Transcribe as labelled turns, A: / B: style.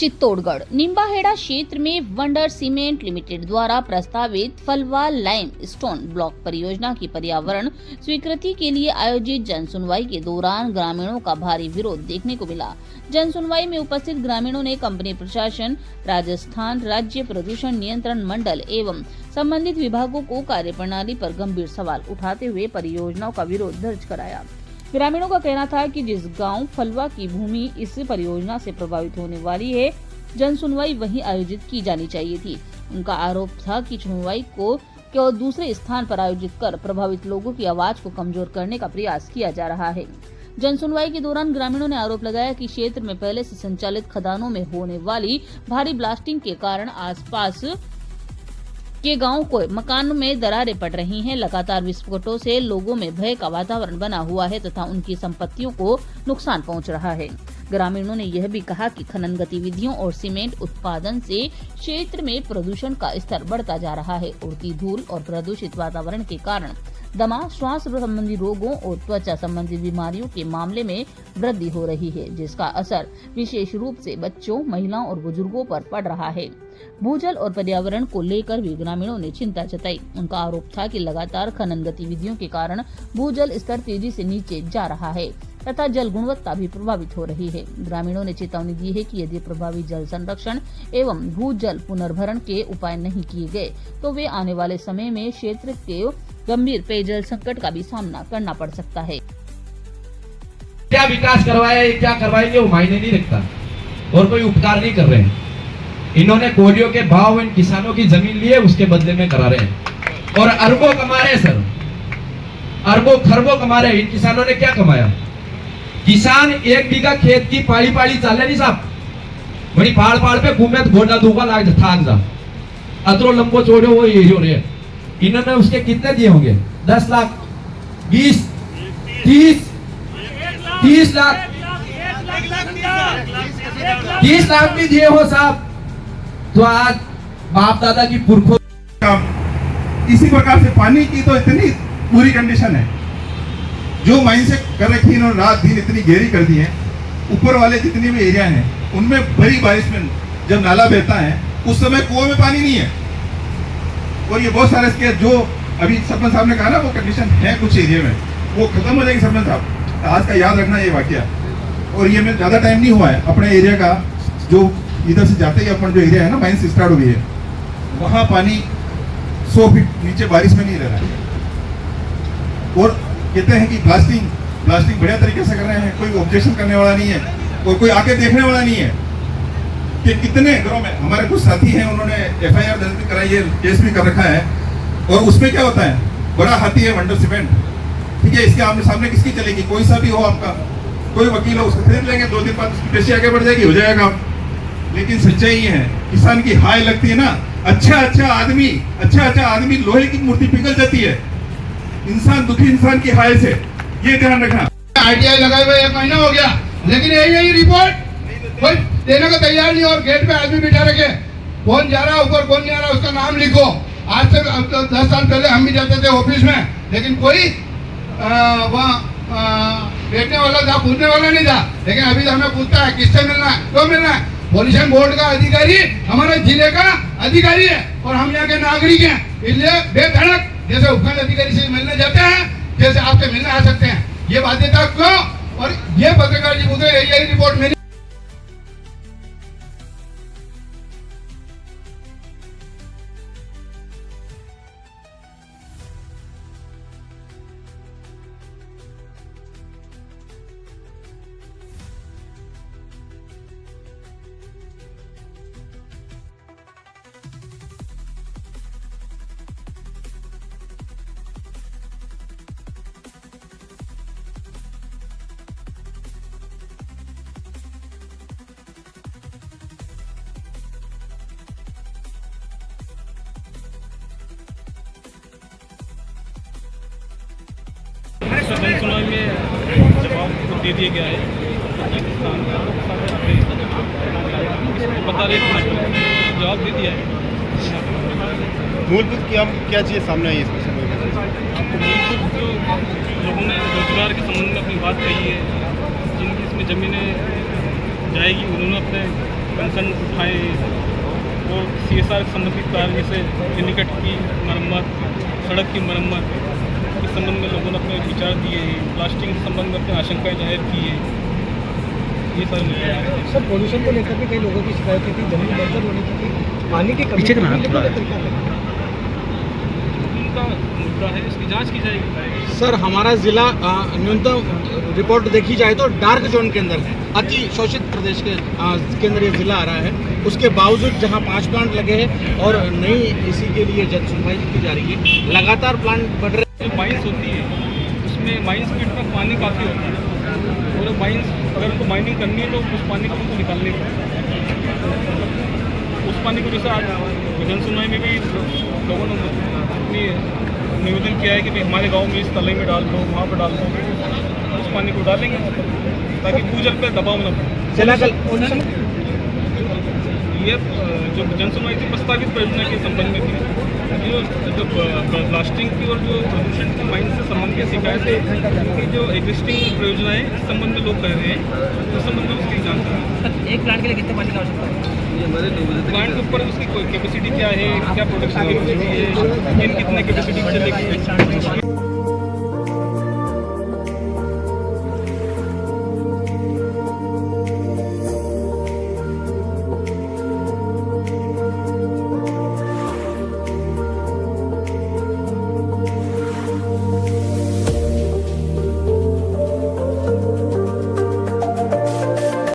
A: चित्तौड़गढ़ निम्बाहेड़ा क्षेत्र में wonder cement limited द्वारा प्रस्तावित फलवा लाइम स्टोन ब्लॉक परियोजना की पर्यावरण स्वीकृति के लिए आयोजित जनसुनवाई के दौरान ग्रामीणों का भारी विरोध देखने को मिला। जनसुनवाई में उपस्थित ग्रामीणों ने कंपनी प्रशासन, राजस्थान राज्य प्रदूषण नियंत्रण मंडल एवं संबंधित विभागों को कार्यप्रणाली पर गंभीर सवाल उठाते हुए परियोजनाओं का विरोध दर्ज कराया। ग्रामीणों का कहना था कि जिस गांव फलवा की भूमि इस परियोजना से प्रभावित होने वाली है, जनसुनवाई वहीं आयोजित की जानी चाहिए थी। उनका आरोप था कि सुनवाई को केवल दूसरे स्थान पर आयोजित कर प्रभावित लोगों की आवाज को कमजोर करने का प्रयास किया जा रहा है। जनसुनवाई के दौरान ग्रामीणों ने आरोप लगाया कि क्षेत्र में पहले से संचालित खदानों में होने वाली भारी ब्लास्टिंग के कारण आसपास के गांव को मकानों में दरारें पड़ रही हैं। लगातार विस्फोटों से लोगों में भय का वातावरण बना हुआ है तथा उनकी संपत्तियों को नुकसान पहुंच रहा है। ग्रामीणों ने यह भी कहा कि खनन गतिविधियों और सीमेंट उत्पादन से क्षेत्र में प्रदूषण का स्तर बढ़ता जा रहा है। उड़ती धूल और प्रदूषित वातावरण के कारण दमा, श्वास संबंधी रोगों और त्वचा संबंधी बीमारियों के मामले में वृद्धि हो रही है, जिसका असर विशेष रूप से बच्चों, महिलाओं और बुजुर्गों पर पड़ रहा है। भूजल और पर्यावरण को लेकर भी ग्रामीणों ने चिंता जताई। उनका आरोप था कि लगातार खनन गतिविधियों के कारण भूजल स्तर तेजी से नीचे जा रहा है तथा जल गुणवत्ता भी प्रभावित हो रही है। ग्रामीणों ने चेतावनी दी है कि यदि प्रभावी जल संरक्षण एवं भूजल पुनर्भरण के उपाय नहीं किए गए तो वे आने वाले समय में क्षेत्र के गंभीर पेयजल संकट का भी सामना करना पड़ सकता है।
B: क्या विकास करवाया, क्या करवाएंगे वो मायने नहीं रखता और कोई उपकार नहीं कर रहे हैं। इन्होंने कोडियों के भाव इन किसानों की जमीन लिए उसके बदले में करा रहे हैं और अरबों कमा रहे हैं सर, अरबों खरबों कमा रहे हैं। इन किसानों ने क्या कमाया? किसान एक बीघा खेत की पाड़ी पाड़ी चाले नहीं साहब, बड़ी पहाड़ पहाड़ पे घूमे तो घोड़ा दूंगा लाग थाक जा अतरो लंबो छोड़ो वो एरियो रे। इन्होंने उसके कितने दिए होंगे? 10 लाख, 20, 30 लाख, 30 लाख भी दिए हो साहब। तो आज बाप दादा की पुरखों
C: इसी प्रकार से पानी की तो इतनी पूरी कंडीशन है, जो माइन से कर रखी इन्होंने रात दिन इतनी गहरी कर दी है। ऊपर वाले जितने भी एरिया हैं उनमें बड़ी बारिश में जब नाला बहता है उस समय कुओं में पानी नहीं है। और ये बहुत सारे इसके जो अभी सरपंच साहब ने कहा ना वो कंडीशन है कुछ एरिया में, वो खत्म हो जाएगी। सरपंच साहब आज का याद रखना ये वाकया। और ये में ज्यादा टाइम नहीं हुआ है, अपने एरिया का जो इधर से जाते ही अपन जो एरिया है ना माइन से स्टार्ट हुई है, वहां पानी 100 फीट नीचे बारिश में नहीं रह रहा है। और कहते हैं कि ब्लास्टिंग बढ़िया तरीके से कर रहे हैं, कोई ऑब्जेक्शन करने वाला नहीं है और कोई आके देखने वाला नहीं है कि कितने घरों में। हमारे कुछ साथी हैं, उन्होंने FIR दर्ज भी कराई है, केस भी कर रखा है। और उसमें क्या होता है, बड़ा हाथी है वंडर सीमेंट, ठीक है, इसके आमने सामने किसकी चलेगी? कोई सा भी हो आपका, कोई वकील हो उसको खरीद लेंगे, 2 दिन बाद उसकी पेशी आगे बढ़ जाएगी, हो जाएगा काम। लेकिन सच्चाई ये है, किसान की हाय लगती है ना, अच्छा आदमी लोहे की मूर्ति पिघल जाती है इंसान, दुखी इंसान की हाय से, ये ध्यान रखना।
D: ITI लगाए हुए 1 महीना हो गया, लेकिन यही रिपोर्ट कोई देने को तैयार नहीं। और गेट पे आदमी बिठा रखे, कौन जा रहा है ऊपर, कौन नहीं आ रहा, उसका नाम लिखो। आज से 10 साल पहले हम भी जाते थे ऑफिस में, लेकिन कोई वहाँ बैठने वाला था, पूछने वाला नहीं था। लेकिन अभी तो हमें पूछता है किससे मिलना है, क्यों मिलना है। पॉल्यूशन बोर्ड का अधिकारी हमारे जिले का अधिकारी है और हम यहाँ के नागरिक हैं, इसलिए बेधड़क जैसे उपखंड अधिकारी से मिलने जाते हैं, जैसे आपसे मिलने आ सकते हैं। ये बाध्यता क्यों? और ये पत्रकार जी पूछे यही रिपोर्ट मेरी।
E: जनसुनवाई में जवाब दे दिया गया है। बता रहे जवाब दे दिया है।
F: मूलभूत क्या चीज़ सामने आई है इसमें?
E: मूलभूत जो लोगों ने रोजगार के संबंध में अपनी बात कही है, जिनकी इसमें ज़मीनें जाएगी उन्होंने अपने कंसर्न उठाएँ और CSR से संबंधित कार्य जैसे निकट की मरम्मत, सड़क की मरम्मत इस संबंध में लोगों ने अपने विचार दिए हैं, प्लास्टिक के संबंध में अपनी आशंकाएं जाहिर की है। ये सारे मुद्दे हैं।
G: सर पोल्यूशन को लेकर भी कई लोगों की शिकायत थी, जमीन बंजर होने की थी, पानी की कमी
E: पीछे करना है
G: लेकिन
E: थोड़ा।
G: ये तरीका है।
E: उनका मुद्दा है, इसकी जांच की जाएगी।
H: सर हमारा ज़िला न्यूनतम रिपोर्ट देखी जाए तो डार्क जोन के अंदर है, अति शोषित प्रदेश के अंदर ये ज़िला आ रहा है। उसके बावजूद जहां 5 प्लांट लगे हैं और नई इसी के लिए जन सुनवाई की जा रही है, लगातार प्लांट बढ़ रहे हैं।
E: जो माइंस होती है उसमें माइंस पीट में पानी काफ़ी होता है और माइंस अगर उनको माइनिंग करनी है तो उस पानी को उनको निकालने का उस पानी को जैसे आज जन सुनवाई में भी लोगों ने अपनी निवेदन किया है कि भाई हमारे गांव में इस तले में डाल दो, वहाँ पर डाल दो, उस पानी को डालेंगे ताकि भूजल पर दबाव न पड़े। ये जो जन सुनवाई थी प्रस्तावित परियोजना के संबंध में थी। जो प्लास्टिक की और जो प्रदूषण की माइन से संबंधित शिकायत है कि जो एग्जिस्टिंग परियोजनाएं इस संबंध में लोग कह रहे हैं, उस संबंध में उसकी जांच करें।
G: एक प्लांट के लिए कितने पानी की आवश्यकता है?
E: प्लांट के ऊपर उसकी कैपेसिटी क्या है, क्या प्रोडक्शन कैपेसिटी है, कितने कैपेसिटी चलेगी।